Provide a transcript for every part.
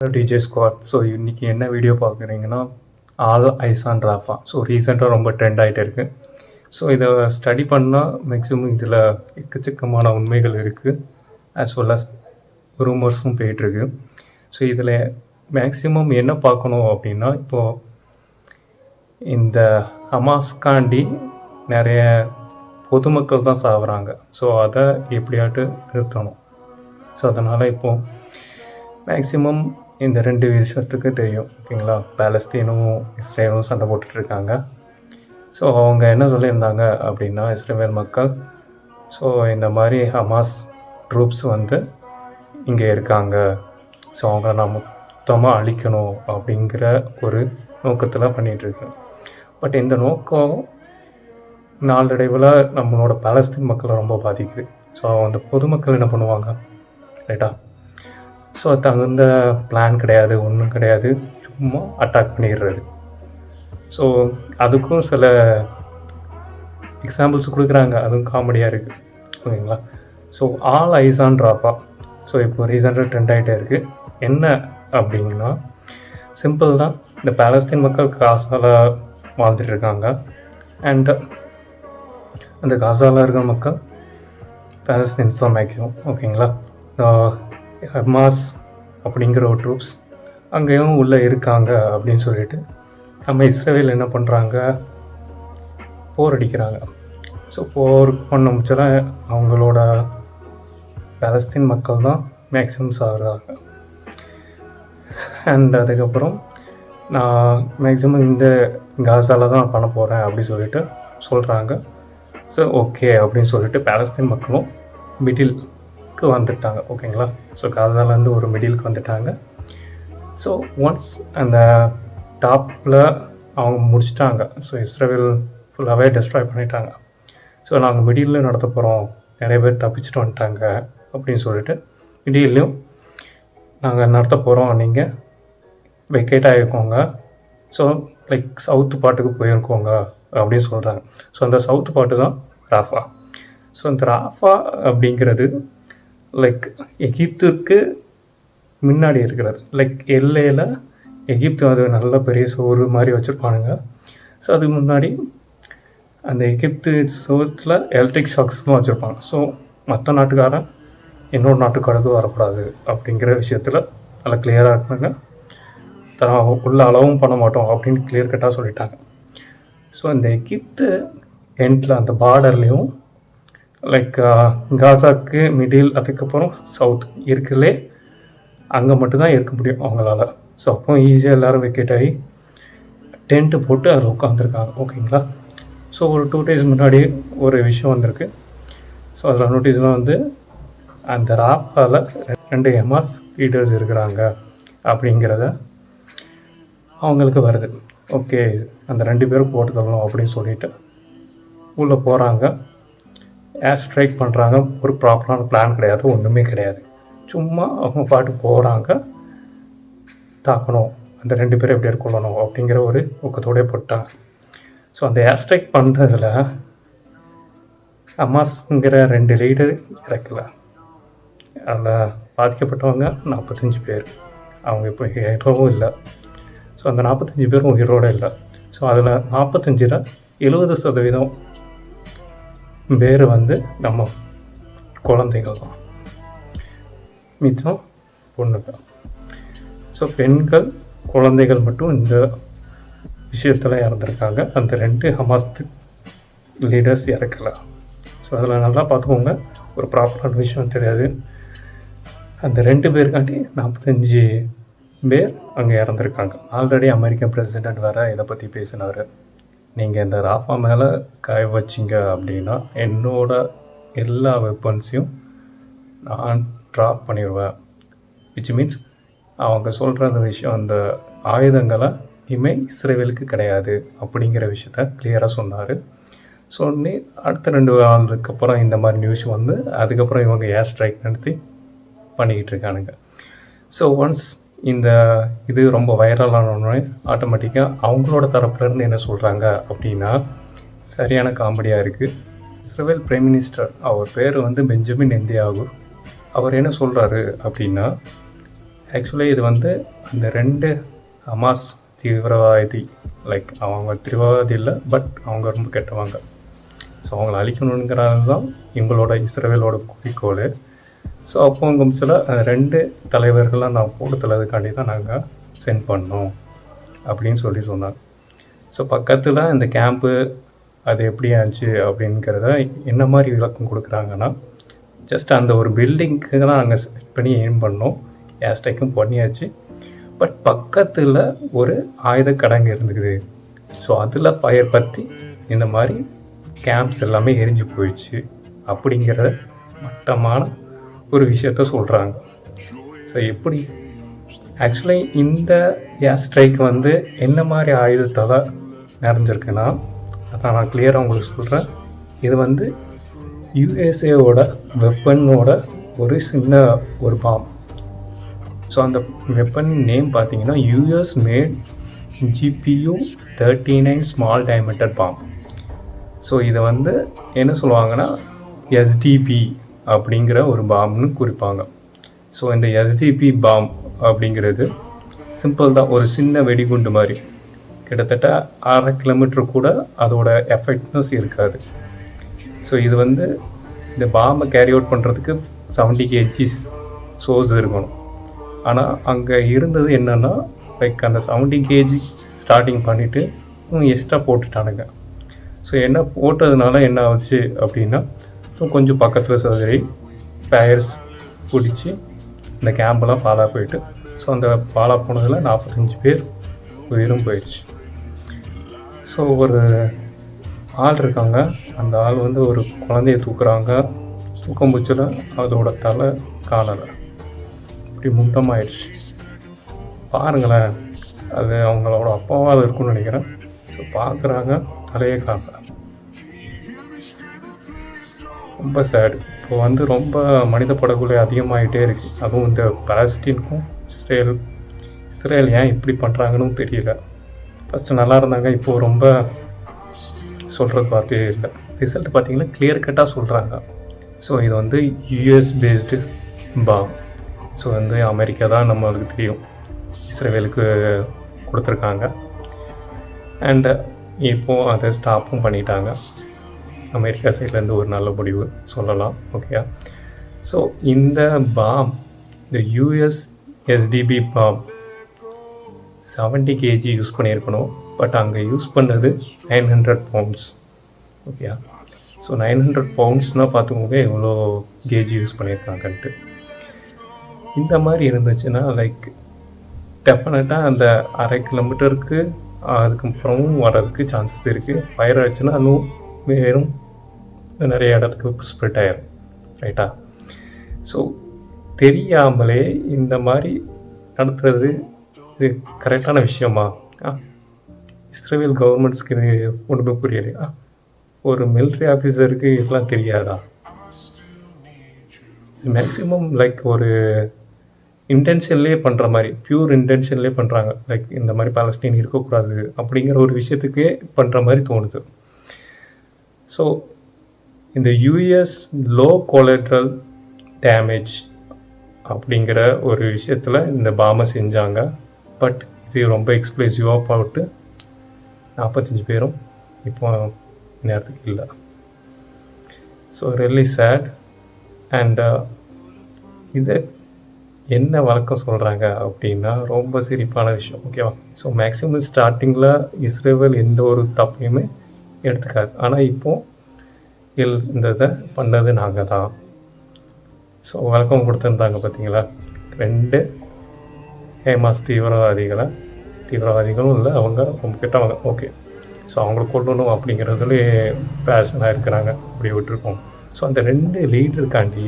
DJ squad. So இன்றைக்கி என்ன video பார்க்குறீங்கன்னா, all eyes on Rafah. So ரீசெண்டாக ரொம்ப ட்ரெண்ட் ஆகிட்டு இருக்குது. ஸோ இதை ஸ்டடி பண்ணால் மேக்ஸிமம் இதில் எக்கச்சக்கமான உண்மைகள் இருக்குது, ஆஸ் வெல் அஸ் ரூமர்ஸும் போயிட்டுருக்கு. ஸோ இதில் மேக்ஸிமம் என்ன பார்க்கணும் அப்படின்னா, இப்போது இந்த ஹமாஸ்காண்டி நிறைய பொதுமக்கள் தான் சாகுறாங்க. ஸோ அதை எப்படியாட்டு நிறுத்தணும். ஸோ அதனால் இப்போது மேக்ஸிமம் இந்த 2 விஷயத்துக்கு தெரியும், ஓகேங்களா. பாலஸ்தீனும் இஸ்ரேலும் சண்டை போட்டுட்ருக்காங்க. ஸோ அவங்க என்ன சொல்லியிருந்தாங்க அப்படின்னா, இஸ்ரேல் மக்கள், ஸோ இந்த மாதிரி ஹமாஸ் ட்ரூப்ஸ் வந்து இங்கே இருக்காங்க, ஸோ அவங்க நான் மொத்தமாக அழிக்கணும் அப்படிங்கிற ஒரு நோக்கத்தில் பண்ணிகிட்ருக்கு. பட் இந்த நோக்கம் நாளடைவில் நம்மளோட பாலஸ்தீன் மக்களை ரொம்ப பாதிக்குது. ஸோ அந்த பொதுமக்கள் என்ன பண்ணுவாங்க, ரைட்டா? ஸோ தகுந்த பிளான் கிடையாது, ஒன்றும் கிடையாது, சும்மா அட்டாக் பண்ணிடுறது. ஸோ அதுக்கும் சில எக்ஸாம்பிள்ஸ் கொடுக்குறாங்க, அதுவும் காமெடியாக இருக்குது, ஓகேங்களா. So all eyes on Rafah. So இப்போ ரீசெண்டாக ட்ரெண்ட் ஆகிட்டே இருக்குது. என்ன அப்படிங்கன்னா, சிம்பிள் தான். இந்த பாலஸ்தீன் மக்கள் காசால் வாழ்ந்துட்டுருக்காங்க. அண்ட் அந்த காசாவில் இருக்கிற மக்கள் பாலஸ்தீன்ஸ் தான் மேக்ஸிமம், ஓகேங்களா. ஹமாஸ் அப்படிங்கிற ஒரு ட்ரூப்ஸ் அங்கேயும் உள்ளே இருக்காங்க அப்படின்னு சொல்லிட்டு நம்ம இஸ்ரேல் என்ன பண்ணுறாங்க, போர் அடிக்கிறாங்க. ஸோ போர் பண்ண முச்சல அவங்களோட பாலஸ்தீன் மக்கள் தான் மேக்ஸிமம் சாகுறாங்க. அண்ட் அதுக்கப்புறம் நான் மேக்ஸிமம் இந்த காசாவில் தான் பண்ண போகிறேன் அப்படி சொல்லிட்டு சொல்கிறாங்க. ஸோ ஓகே அப்படின்னு சொல்லிட்டு பாலஸ்தீன் மக்களும் மிடிலுக்கு வந்துட்டாங்க, ஓகேங்களா. ஸோ காசாலேருந்து ஒரு மிடிலுக்கு வந்துட்டாங்க. ஸோ ஒன்ஸ் அந்த டாப்பில் அவங்க முடிச்சிட்டாங்க. ஸோ இஸ்ரேல் ஃபுல்லாகவே டெஸ்ட்ராய் பண்ணிட்டாங்க. ஸோ நாங்கள் மிடிலில் நடத்த போகிறோம், நிறைய பேர் தப்பிச்சுட்டு வந்துட்டாங்க அப்படின்னு சொல்லிட்டு மிடிலையும் நாங்கள் நடத்த போகிறோம், நீங்கள் வெக்கேட் ஆகிருக்கோங்க, ஸோ லைக் சவுத்து பாட்டுக்கு போயிருக்கோங்க அப்படின்னு சொல்கிறாங்க. ஸோ அந்த சவுத்து பாட்டு தான் ராஃபா. ஸோ அந்த ராஃபா அப்படிங்கிறது லைக் எகிப்துக்கு முன்னாடி இருக்கிறது. லைக் எல்லையில் எகிப்து அது நல்ல பெரிய சோறு மாதிரி வச்சுருப்பானுங்க. ஸோ அதுக்கு முன்னாடி அந்த எகிப்து சோத்தில் எலக்ட்ரிக் ஷாக்ஸ்லாம் வச்சுருப்பாங்க. ஸோ மற்ற நாட்டுக்காரன் இன்னொரு நாட்டுக்காரருக்கு வரக்கூடாது அப்படிங்கிற விஷயத்தில் நல்லா கிளியராக இருக்காங்க. உள்ள அளவும் பண்ண மாட்டோம் அப்படின்னு கிளியர் கட்டாக சொல்லிட்டாங்க. ஸோ இந்த எகிப்து எண்டில் அந்த பார்டர்லேயும் லைக் காசாக்கு மிடில், அதுக்கப்புறம் சவுத் இருக்குல்லே அங்கே மட்டும்தான் இருக்க முடியும் அவங்களால. ஸோ அப்போ ஈஸியாக எல்லோரும் வெக்கேட் ஆகி டென்ட்டு போட்டு அதில் உட்காந்துருக்காங்க, ஓகேங்களா. ஸோ ஒரு 2 days முன்னாடி ஒரு விஷயம் வந்திருக்கு. ஸோ அதில் நோட்டீஸ்லாம் வந்து அந்த ராஃபாவில் 2 ஹமாஸ் லீடர்ஸ் இருக்கிறாங்க அப்படிங்கிறத அவங்களுக்கு வருது. ஓகே, அந்த 2 பேரும் போட்டு தரணும் அப்படின்னு சொல்லிட்டு உள்ளே போகிறாங்க. ஏர் ஸ்ட்ரைக் பண்ணுறாங்க. ஒரு ப்ராப்பரான பிளான் கிடையாது, ஒன்றுமே கிடையாது. சும்மா அவங்க பாட்டு போகிறாங்க, தாக்கணும், அந்த 2 பேரும் எப்படி கொள்ளணும் அப்படிங்கிற ஒரு ஊக்கத்தோடய போட்டாங்க. ஸோ அந்த ஏர் ஸ்ட்ரைக் பண்ணுறதுல ஹமாஸ்ங்கிற 2 லீடர் இறக்கலை. அதில் பாதிக்கப்பட்டவங்க 45 பேர். அவங்க இப்போ ஹீரோவும் இல்லை. ஸோ அந்த 45 பேரும் உயிரோடு இல்லை. ஸோ அதில் 45ல் 70% பேர் வந்து நம்ம குழந்தைகள் தான், மிச்சம் பொண்ணுங்க. ஸோ பெண்கள் குழந்தைகள் மட்டும் இந்த விஷயத்தில் இறந்துருக்காங்க. அந்த 2 ஹமாஸ் லீடர்ஸ் இறக்கலை. ஸோ அதில் நல்லா பார்த்துக்கோங்க, ஒரு ப்ராப்பரான விஷயம் தெரியாது. அந்த 2 பேருக்காண்டி 45 பேர் அங்கே இறந்துருக்காங்க. ஆல்ரெடி அமெரிக்கன் பிரசிடெண்ட் வேறு இதை பற்றி பேசினார். நீங்கள் இந்த ராஃபா மேலே காய வச்சிங்க அப்படின்னா என்னோட எல்லா வெப்பன்ஸையும் நான் ட்ராப் பண்ணிடுவேன். விச் மீன்ஸ் அவங்க சொல்கிற அந்த விஷயம், அந்த ஆயுதங்களை இனிமேல் இஸ்ரேலுக்கு கிடையாது அப்படிங்கிற விஷயத்த கிளியராக சொன்னார். சொன்னி அடுத்த 2 நாளுக்கு அப்புறம் இந்த மாதிரி நியூஸ் வந்து அதுக்கப்புறம் இவங்க ஏர் ஸ்ட்ரைக் நடத்தி பண்ணிக்கிட்டு இருக்கானுங்க. ஸோ ஒன்ஸ் இந்த இது ரொம்ப வைரலானோடனே ஆட்டோமேட்டிக்காக அவங்களோட தரப்புலேருந்து என்ன சொல்கிறாங்க அப்படின்னா சரியான காமெடியாக இருக்குது. இஸ்ரேல் பிரைம் மினிஸ்டர், அவர் பேர் வந்து பெஞ்சமின் நெத்தன்யாகு, அவர் என்ன சொல்கிறாரு அப்படின்னா, ஆக்சுவலி இது வந்து அந்த 2 ஹமாஸ் தீவிரவாதி, லைக் அவங்க தீவிரவாதி இல்லை, பட் அவங்க ரொம்ப கெட்டவங்க. ஸோ அவங்கள அழிக்கணுங்கிறது தான் எங்களோட இஸ்ரேலோட குறிக்கோள். ஸோ அப்போ உங்கள் மிச்சில் 2 தலைவர்கள்லாம் நான் போடுத்துறதுக்காண்டி தான் நாங்கள் சென்ட் பண்ணோம் அப்படின்னு சொன்னாங்க. ஸோ பக்கத்தில் இந்த கேம்ப்பு அது எப்படி ஆச்சு அப்படிங்கிறத என்ன மாதிரி விளக்கம் கொடுக்குறாங்கன்னா, ஜஸ்ட் அந்த ஒரு பில்டிங்க்கு தான் நாங்கள் செட் பண்ணி எய்ம் பண்ணோம். ஏர்ஸ்ட்ரைக்கும் பண்ணியாச்சு. பட் பக்கத்தில் ஒரு ஆயுத கடங்கு இருந்துக்குது. ஸோ அதில் ஃபயர் பற்றி இந்த மாதிரி கேம்ப்ஸ் எல்லாமே எரிஞ்சு போயிடுச்சு அப்படிங்கிற மட்டமான ஒரு விஷயத்த சொல்கிறாங்க. ஸோ எப்படி ஆக்சுவலி இந்த ஏர் ஸ்ட்ரைக் வந்து என்ன மாதிரி ஆயுதத்தால் நிறைஞ்சிருக்குன்னா, அதான் நான் கிளியராக உங்களுக்கு சொல்கிறேன். இது வந்து யூஎஸ்ஏவோட வெப்பனோட ஒரு சின்ன ஒரு பாம். ஸோ அந்த வெப்பன் நேம் பார்த்தீங்கன்னா US made GPU 39 small diameter bomb. So இதை வந்து என்ன சொல்லுவாங்கன்னா எஸ்டிபி அப்படிங்கிற ஒரு பாம்னு குறிப்பாங்க. ஸோ இந்த எஸ்டிபி பாம் அப்படிங்கிறது சிம்பிள் தான், ஒரு சின்ன வெடிகுண்டு மாதிரி. கிட்டத்தட்ட 1/2 கிலோமீட்டர் கூட அதோட எஃபெக்ட்னஸ் இருக்காது. ஸோ இது வந்து இந்த பாம்பை கேரி அவுட் பண்ணுறதுக்கு 70 kgs சோர்ஸ் இருக்கணும். ஆனால் அங்கே இருந்தது என்னென்னா, லைக் அந்த 70 kg ஸ்டார்டிங் பண்ணிவிட்டு எக்ஸ்ட்ரா போட்டுட்டானுங்க. ஸோ என்ன போட்டதுனால என்ன ஆச்சு அப்படின்னா, ஸோ கொஞ்சம் பக்கத்தில் சதுரி ஃபயர்ஸ் பிடிச்சி இந்த கேம்பெல்லாம் பாலாக போயிட்டு, ஸோ அந்த பாலாக போனதில் 45 பேர் உயிரும் போயிடுச்சு. ஸோ ஒரு ஆள் இருக்காங்க, அந்த ஆள் வந்து ஒரு குழந்தைய தூக்குறாங்க. தூக்கம்பூச்சில் அதோட தலை காணலை, இப்படி முண்டமாயிடுச்சு. பாருங்களேன், அது அவங்களோட அப்பாவாக இருக்கும்னு நினைக்கிறேன். ஸோ பார்க்குறாங்க, தலையே காணல. ரொம்ப சேடு. இப்போ வந்து ரொம்ப மனித படுகொலை அதிகமாகிட்டே இருக்குது. அதுவும் இந்த பாலஸ்தீனுக்கும் இஸ்ரேல் ஏன் இப்படி பண்ணுறாங்கன்னு தெரியல. ஃபஸ்ட்டு நல்லா இருந்தாங்க, இப்போது ரொம்ப சொல்கிறது பார்த்தே இல்லை. ரிசல்ட் பார்த்திங்கன்னா கிளியர் கட்டாக சொல்கிறாங்க. ஸோ இது வந்து யூஎஸ் பேஸ்டு பாம். ஸோ வந்து அமெரிக்கா தான் நம்மளுக்கு தெரியும் இஸ்ரேலுக்கு கொடுத்துருக்காங்க. அண்டு இப்போது அதை ஸ்டாப்பும் பண்ணிட்டாங்க. அமெரிக்கா சைட்லேருந்து ஒரு நல்ல முடிவு சொல்லலாம். ஓகே. ஸோ இந்த பாம், இந்த US SDB bomb 70 kg use பண்ணியிருக்கணும். பட் அங்கே யூஸ் பண்ணது 900 pounds. ஓகே. ஸோ 900 poundsனால் பார்த்துக்கோங்க எவ்வளோ கேஜி யூஸ் பண்ணியிருக்காங்கன்ட்டு. இந்த மாதிரி இருந்துச்சுன்னா லைக் டெஃபினட்டாக அந்த 1/2 கிலோமீட்டருக்கு அதுக்கப்புறமும் வர்றதுக்கு சான்சஸ் இருக்குது. ஃபயர் ஆச்சுன்னா இன்னும் வேறும் நிறைய இடத்துக்கு ஸ்ப்ரெட் ஆகிடும். ரைட்டா? ஸோ தெரியாமலே இந்த மாதிரி நடத்துறது இது கரெக்டான விஷயமா? இஸ்ரேல் கவர்மெண்ட்ஸ்க்கு இது ஒன்றுமே புரியலையா? ஒரு மிலிட்ரி ஆஃபீஸருக்கு இதெல்லாம் தெரியாதா? மேக்ஸிமம் லைக் ஒரு இன்டென்ஷன்லேயே பண்ணுற மாதிரி, பியூர் இன்டென்ஷன்லேயே பண்ணுறாங்க. லைக் இந்த மாதிரி பாலஸ்தீன் இருக்கக்கூடாது அப்படிங்கிற ஒரு விஷயத்துக்கே பண்ணுற மாதிரி தோணுது. ஸோ இந்த யூஎஸ் லோ கொலாட்ரல் டேமேஜ் அப்படிங்கிற ஒரு விஷயத்தில் இந்த பாமை செஞ்சாங்க. பட் இது ரொம்ப எக்ஸ்ப்ளோசிவாக போட்டு 45 பேரும் இப்போ நேரத்துக்கு இல்லை. So really chat. அண்ட் இதை என்ன வழக்கம் சொல்கிறாங்க அப்படின்னா ரொம்ப சிரிப்பான விஷயம். ஓகேவா? ஸோ மேக்ஸிமம் ஸ்டார்டிங்கில் இஸ்ரேல் எந்த ஒரு தப்பையுமே எடுத்துக்காது. ஆனால் இப்போது இந்த இதை பண்ணது நாங்கள் தான். ஸோ வழக்கம் கொடுத்துருந்தாங்க பார்த்தீங்களா, 2 ஹேமாஸ் தீவிரவாதிகளும் இல்லை, அவங்க ரொம்ப கிட்டவங்க. ஓகே. ஸோ அவங்கள கொள்ளணும் அப்படிங்கிறதுலே பேஷனாக இருக்கிறாங்க, அப்படி விட்டுருக்கோம். ஸோ அந்த 2 லீடருக்காண்டி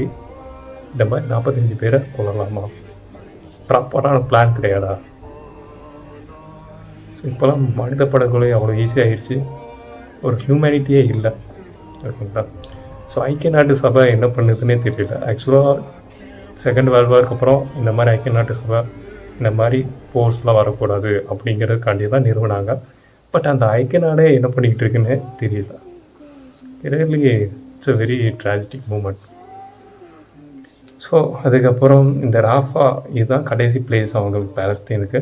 இந்த மாதிரி 45 பேரை கொள்ளலாமா? ப்ராப்பரான பிளான் கிடையாதா? ஸோ இப்போலாம் மனித படுகொலை அவ்வளோ ஈஸியாகிடுச்சு, ஒரு ஹியூமனிட்டியே இல்லை. ஓகேங்களா? ஸோ ஐக்கிய நாட்டு சபை என்ன பண்ணுதுன்னே தெரியல. ஆக்சுவலாக செகண்ட் வேர்ல்டு வார்க்கு அப்புறம் இந்த மாதிரி ஐக்கிய நாட்டு சபை இந்த மாதிரி போர்ஸ்லாம் வரக்கூடாது அப்படிங்கிறதுக்காண்டி தான் நிறுவனாங்க. பட் அந்த ஐக்கிய நாடே என்ன பண்ணிக்கிட்டு இருக்குன்னு தெரியல. Really it's a very tragic moment. So அதுக்கப்புறம் இந்த ராஃபா இதுதான் கடைசி பிளேஸ் அவங்களுக்கு பாலஸ்தீனுக்கு.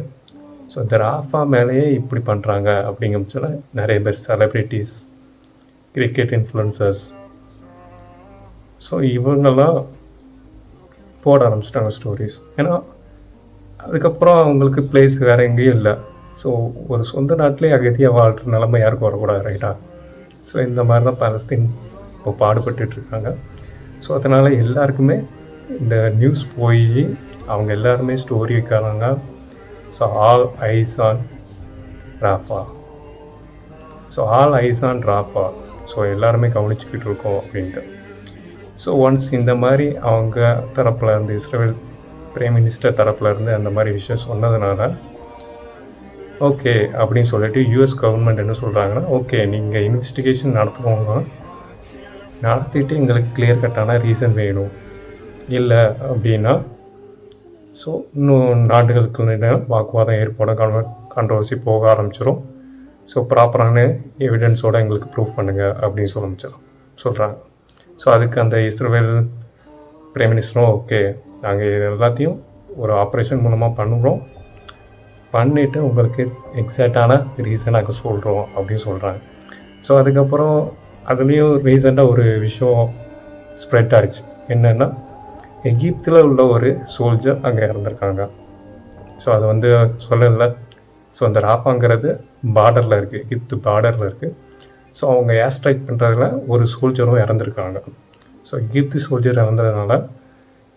ஸோ இந்த ராஃபா மேலேயே இப்படி பண்ணுறாங்க அப்படிங்கிற பட்சத்தில் நிறைய பேர் செலிப்ரிட்டிஸ், கிரிக்கெட் இன்ஃப்ளூயன்சர்ஸ், ஸோ இவங்கெல்லாம் போட ஆரம்பிச்சிட்டாங்க ஸ்டோரிஸ். ஏன்னா அதுக்கப்புறம் அவங்களுக்கு பிளேஸ் வேறு எங்கேயும் இல்லை. ஸோ ஒரு சொந்த நாட்டிலே அகதியாக வாழ்கிற நிலைமை யாருக்கும் வரக்கூடாது, ரைட்டா? ஸோ இந்த மாதிரி தான் பாலஸ்தீன் இப்போ பாடுபட்டுருக்காங்க. ஸோ அதனால் எல்லாருக்குமே இந்த நியூஸ் போய் அவங்க எல்லாருமே ஸ்டோரி வைக்கிறாங்க. So all eyes on Rafah, so all eyes on Rafah, so எல்லாருமே கவனிச்சுக்கிட்டு இருக்கோம் அப்படின்ட்டு. ஸோ ஒன்ஸ் இந்த மாதிரி அவங்க தரப்பில் இருந்து, இஸ்ரேல் பிரைம் மினிஸ்டர் தரப்பில் இருந்து அந்த மாதிரி விஷயம் சொன்னதுனால ஓகே அப்படின்னு சொல்லிட்டு யூஎஸ் கவர்மெண்ட் என்ன சொல்கிறாங்கன்னா, ஓகே நீங்கள் இன்வெஸ்டிகேஷன் நடத்துவோங்க, நடத்திட்டு எங்களுக்கு கிளியர் கட்டான ரீசன் வேணும், இல்லை அப்படின்னா ஸோ இன்னும் நாடுகளுக்கு வாக்குவாதம் ஏற்படும், கான்ட்ரவர்சி போக ஆரம்பிச்சிடும். ஸோ ப்ராப்பரான எவிடன்ஸோடு எங்களுக்கு ப்ரூவ் பண்ணுங்கள் அப்படின்னு சொல்கிறாங்க. ஸோ அதுக்கு அந்த இஸ்ரேல் பிரைம் மினிஸ்டரும் ஓகே நாங்கள் எல்லாத்தையும் ஒரு ஆப்ரேஷன் மூலமாக பண்ணுறோம், பண்ணிவிட்டு உங்களுக்கு எக்ஸாக்டான ரீசன் நாங்கள் சொல்கிறோம் அப்படின்னு சொல்கிறாங்க. ஸோ அதுக்கப்புறம் அதுலேயும் ரீசெண்டாக ஒரு விஷயம் ஸ்ப்ரெட் ஆகிடுச்சு. என்னென்னா எகிப்தில் உள்ள ஒரு சோல்ஜர் அங்கே இறந்துருக்காங்க. ஸோ அது வந்து சொல்லலை. ஸோ அந்த ராஃபாங்கிறது பார்டரில் இருக்குது, எகிப்து பார்டரில் இருக்குது. ஸோ அவங்க ஏர் ஸ்ட்ரைக் பண்ணுறதுல ஒரு சோல்ஜரும் இறந்துருக்காங்க. ஸோ எகிப்து சோல்ஜர் இறந்ததுனால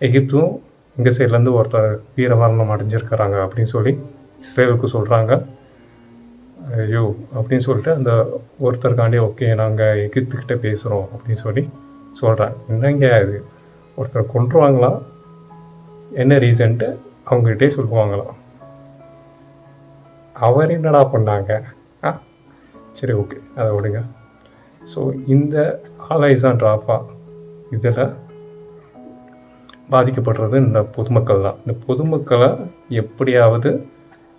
எகிப்தும் இந்த சைட்லேருந்து ஒருத்தர் வீரமரணம் அடைஞ்சிருக்கிறாங்க அப்படின்னு சொல்லி இஸ்ரேலுக்கு சொல்கிறாங்க. ஐயோ அப்படின்னு சொல்லிட்டு அந்த ஒருத்தருக்காண்டி ஓகே நாங்கள் எகிப்துக்கிட்ட பேசுகிறோம் அப்படின்னு சொல்லி சொல்கிறாங்க. என்னங்க இது, ஒருத்தர் கொண்டுருவாங்களாம், என்ன ரீசன்ட்டு அவங்ககிட்டே சொல்லுவாங்களாம். அவர் என்னடா பண்ணாங்க? சரி ஓகே அதை விடுங்க. ஸோ இந்த ஆல் ஐஸ் ஆன் ராஃபா இதில் பாதிக்கப்படுறது இந்த பொதுமக்கள் தான். இந்த பொதுமக்களை எப்படியாவது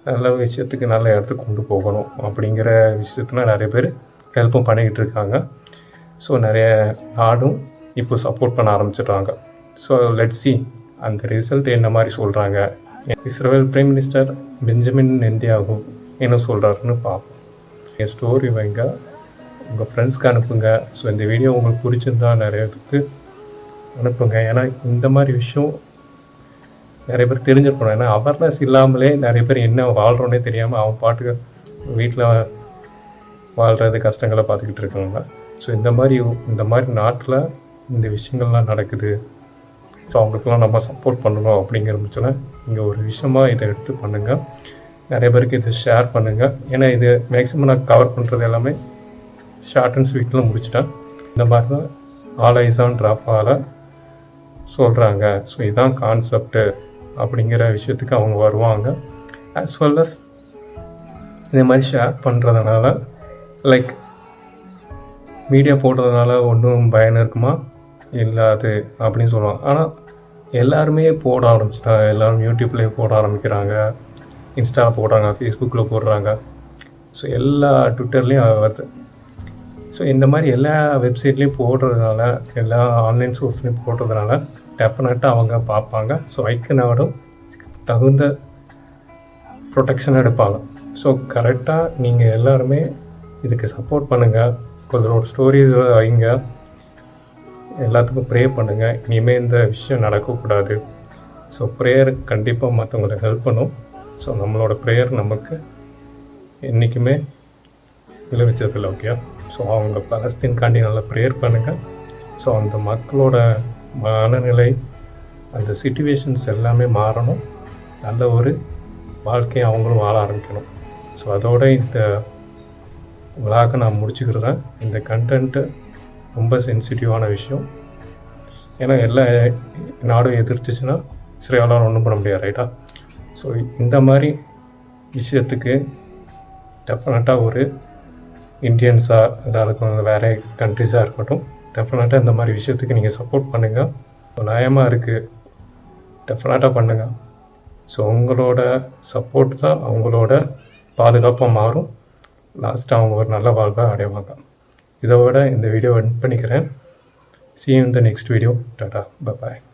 நல்ல விஷயத்துக்கு நல்ல இடத்துக்கு கொண்டு போகணும் அப்படிங்கிற விஷயத்தில் நிறைய பேர் ஹெல்ப்பும் பண்ணிக்கிட்டு இருக்காங்க. ஸோ நிறைய நாடும் இப்போ சப்போர்ட் பண்ண ஆரம்பிச்சிடுறாங்க. ஸோ லெட்ஸ் சி அந்த ரிசல்ட் என்ன மாதிரி சொல்கிறாங்க. Israel prime minister Benjamin Netanyahu என்ன சொல்கிறாருன்னு பார்ப்போம். என் ஸ்டோரி வைங்க, உங்கள் ஃப்ரெண்ட்ஸ்க்கு அனுப்புங்க. ஸோ இந்த வீடியோ உங்களுக்கு பிடிச்சிருந்தா நிறைய பேருக்கு அனுப்புங்க. ஏன்னா இந்த மாதிரி விஷயம் நிறைய பேர் தெரிஞ்சிருக்கணும். ஏன்னா அவேர்னஸ் இல்லாமலே நிறைய பேர் என்ன வாழ்கிறோன்னே தெரியாமல் அவன் பாட்டுக்கு வீட்டில் வாழ்கிறது கஷ்டங்களை பார்த்துக்கிட்டு இருக்காங்க. ஸோ இந்த மாதிரி நாட்டில் இந்த விஷயங்கள்லாம் நடக்குது. ஸோ அவங்களுக்கெல்லாம் நம்ம சப்போர்ட் பண்ணணும் அப்படிங்கிற பட்சத்தில் இங்கே ஒரு விஷயமாக இதை எடுத்து பண்ணுங்கள். நிறைய பேருக்கு இதை ஷேர் பண்ணுங்கள். ஏன்னா இது மேக்ஸிமம் நான் கவர் பண்ணுறது எல்லாமே ஷார்ட் அண்ட் ஸ்வீட்டில் முடிச்சிட்டேன். இந்த மாதிரி தான் ஆல் ஐஸ் ஆன் ராஃபாவில் சொல்கிறாங்க. ஸோ இதுதான் கான்செப்டு அப்படிங்கிற விஷயத்துக்கு அவங்க வருவாங்க. ஆஸ் வெல் அஸ் இந்த மாதிரி ஷேர் பண்ணுறதுனால லைக் மீடியா போடுறதுனால ஒன்றும் பயன் இருக்குமா? இல்லாது அப்படின்னு சொல்லுவாங்க. ஆனால் எல்லாருமே போட ஆரம்பிச்சிட்டாங்க. எல்லோரும் யூடியூப்லேயே போட ஆரம்பிக்கிறாங்க, இன்ஸ்டாவில் போடுறாங்க, ஃபேஸ்புக்கில் போடுறாங்க. ஸோ எல்லா ட்விட்டர்லேயும் வருது. ஸோ இந்த மாதிரி எல்லா வெப்சைட்லேயும் போடுறதுனால, எல்லா ஆன்லைன் சோர்ஸ்லேயும் போடுறதுனால டெஃபினட்டாக அவங்க பார்ப்பாங்க. ஸோ ஐக்கனோட தகுந்த ப்ரொடெக்ஷன் எடுப்பாங்க. ஸோ கரெக்டாக நீங்கள் எல்லாருமே இதுக்கு சப்போர்ட் பண்ணுங்கள். கொஞ்சம் ஸ்டோரிஸ் வைங்க, எல்லாத்துக்கும் ப்ரே பண்ணுங்கள். இனிமேல் இந்த விஷயம் நடக்கக்கூடாது. ஸோ ப்ரேயர் கண்டிப்பாக மற்றவங்களுக்கு ஹெல்ப் பண்ணும். ஸோ நம்மளோட ப்ரேயர் நமக்கு என்றைக்குமே விளைவிச்சதில்லை. ஓகே, ஸோ அவங்க பாலஸ்தீன்காண்டி நல்லா ப்ரேயர் பண்ணுங்கள். ஸோ அந்த மக்களோட மனநிலை, அந்த சிச்சுவேஷன்ஸ் எல்லாமே மாறணும். நல்ல ஒரு வாழ்க்கையை அவங்களும் வாழ ஆரம்பிக்கணும். ஸோ அதோட இந்த விழாக்க நான் முடிச்சுக்கிறேன். இந்த கண்டென்ட்டு ரொம்ப சென்சிட்டிவான விஷயம். ஏன்னா எல்லா நாடும் எதிர்த்துச்சுன்னா இஸ்ரேலால் ஒன்றும் பண்ண முடியாது, ரைட்டா? ஸோ இந்த மாதிரி விஷயத்துக்கு டெஃபினட்டாக ஒரு இந்தியன்ஸாக எல்லாருக்கும் வேறு கண்ட்ரிஸாக இருக்கட்டும், டெஃபினட்டாக இந்த மாதிரி விஷயத்துக்கு நீங்கள் சப்போர்ட் பண்ணுங்கள். நியாயமாக இருக்குது, டெஃபினட்டாக பண்ணுங்கள். ஸோ உங்களோட சப்போர்ட் தான் அவங்களோட பாதுகாப்பாக மாறும். லாஸ்ட்டாக அவங்க ஒரு நல்ல வாழ்வை அடைவாங்க. இதோட இந்த வீடியோ எண்ட் பண்ணிக்கிறேன். See you in the next video. Tata. Bye-bye.